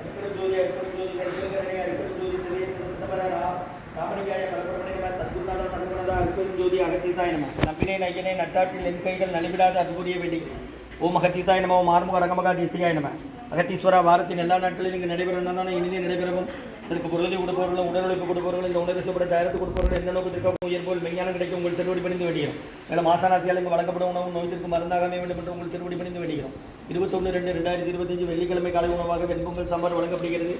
அரிப்பெருஞ்சோதி அரிப்பெருஞ்சோதி கரிகரணை அரிப்பெருஞ்சோதி சிறிய சிவசிதம்பரா ராமலிங்காய பரபரமணேவ சத்குருநாதா சண்முகநாதா அரிப்பெருஞ்சோதி அகத்தீசாய நம. நம்பினை நையனை நட்டாற்றில் என் கைகள் நலிவிடாத அன்புரிய வேண்டி ஓம் அகத்தீசாய நம. ஓம் ஆறுமுக ரங்கமகா தேசிகாய நம. அகத்தீஸ்வரா வாரத்தின் எல்லா நாட்களிலும் இங்கு நடைபெறும் இனிதே நடைபெறவும் இதற்கு பொருளை கொடுப்பவர்களும் உடல் உழைப்பு கொடுப்பவர்கள் இந்த உணர்வு தயாரித்து கொடுப்பவர்கள் எந்த நோக்கத்திற்காக உயர்போல் மெஞ்ஞானம் கிடைக்கும் உங்கள் திருவடி பணிந்து வேண்டியும் மேலும் மாசானாசியால் இங்கு வழங்கப்படும் உணவு நோய்த்திற்கு மருந்தாகவே வேண்டும் என்று உங்கள் திருவடி பணிந்து வேண்டியும் 21/2/2025 வெள்ளிக்கிழமை காலை உணவாக வெண்பொங்கல் சாம்பார் வழங்கப்படுகிறது.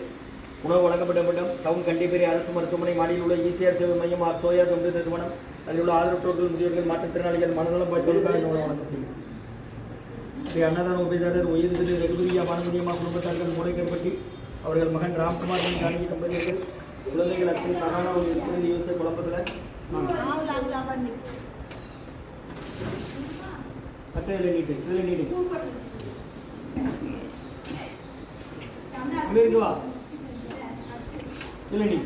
உணவு வழங்கப்பட்ட டவுன் கண்டிப்பேரி அரசு மருத்துவமனை மாடியில் உள்ள ஈசிஆர் சேவை மையம் ஆர் சோயா தொண்டு நிறுவனம் அதில் உள்ள ஆதரவற்றோர்கள் முதியோர்கள் மாற்றுத்திறனாளிகள் மனநலம் பாய்ச்சலுக்காக இந்த உணவு வழங்கப்படுகிறது. ஸ்ரீ அன்னதான உபயதாரர் உயர்ந்தது ரகுபதியா பானுமதியம்மா குடும்பத்தார்கள் மூளைக்கற்பட்டி அவர்கள் மகன் ராம்குமார் ஜானகி தம்பதியர்கள் குழந்தைகள் அச்சல் சகானா இருக்கிறது யூசை குழம்பசில கட்டையில் நீட்டு இதில் நீட்டு அங்கே இருக்குவா இல்லை நீ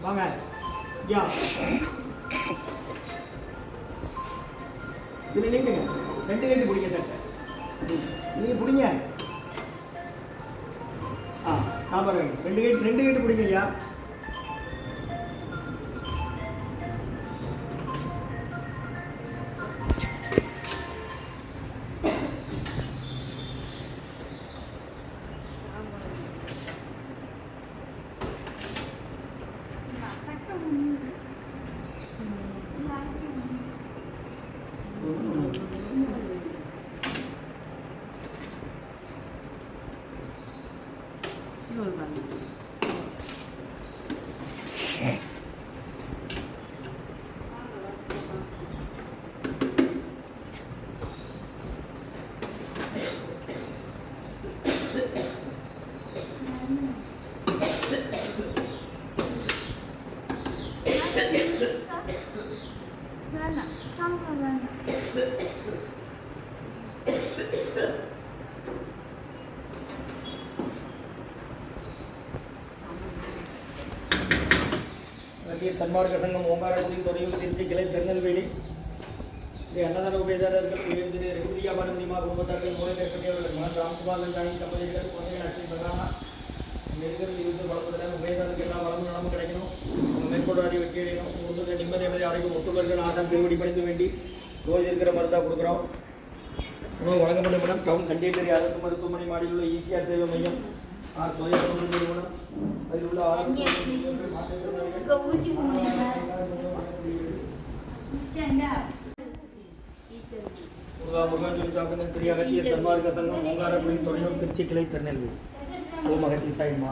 வாங்க யா இதில் நீட்டுங்க 2 கைட்டு பிடிங்க தட்டை நீங்கள் பிடிங்க. சாம்பார் வேணும் 2 கைட்டு பிடிங்க ஐயா. சன்மார்க்க சங்கம் ஓங்காரக்குடி துறையூர் திருச்சி கிளை திருநெல்வேலி ஸ்ரீ அன்னதான உபயதாரர்கள் உயர்ந்திரு ரகுபதியா பானுமதியம்மா குடும்பத்தார்கள் மூளைக்கற்பட்டி அவர்கள் மகன் ராம்குமார் ஜானகி தம்பதியர்கள் குழந்தைகள் அச்சல் சகானா இருக்கிறது யூசர் வளர்ப்பதற்கு உபயதாரருக்கு எல்லா வளமும் நலமும் கிடைக்கணும். அவங்க மேற்கொண்டாடி வெற்றி அடையணும். உங்களுக்கு நிம்மதி ஆரோக்கியம் ஒட்டுவர்கள் ஆசான் திருவடி பணிந்து வேண்டி நோய் இருக்கிற மருந்தாக கொடுக்குறோம். உணவு வழங்கப்பட்ட மேடம் டவுன் கண்டிப்பேரி அரசு மருத்துவமனை மாடியில் உள்ள ஈசிஆர் சேவை மையம் ஆர் சோயா தொண்டு நிறுவனம் அதில் உள்ள முருகாஞ்சலி சாப்பிடுங்க. ஸ்ரீ அகத்திய சன்மார்க்க சங்கம் ஓங்காரக்குடி துறையூர் திருச்சி கிளை திருநெல்வேலி ஓம் அகத்தீசாய நம.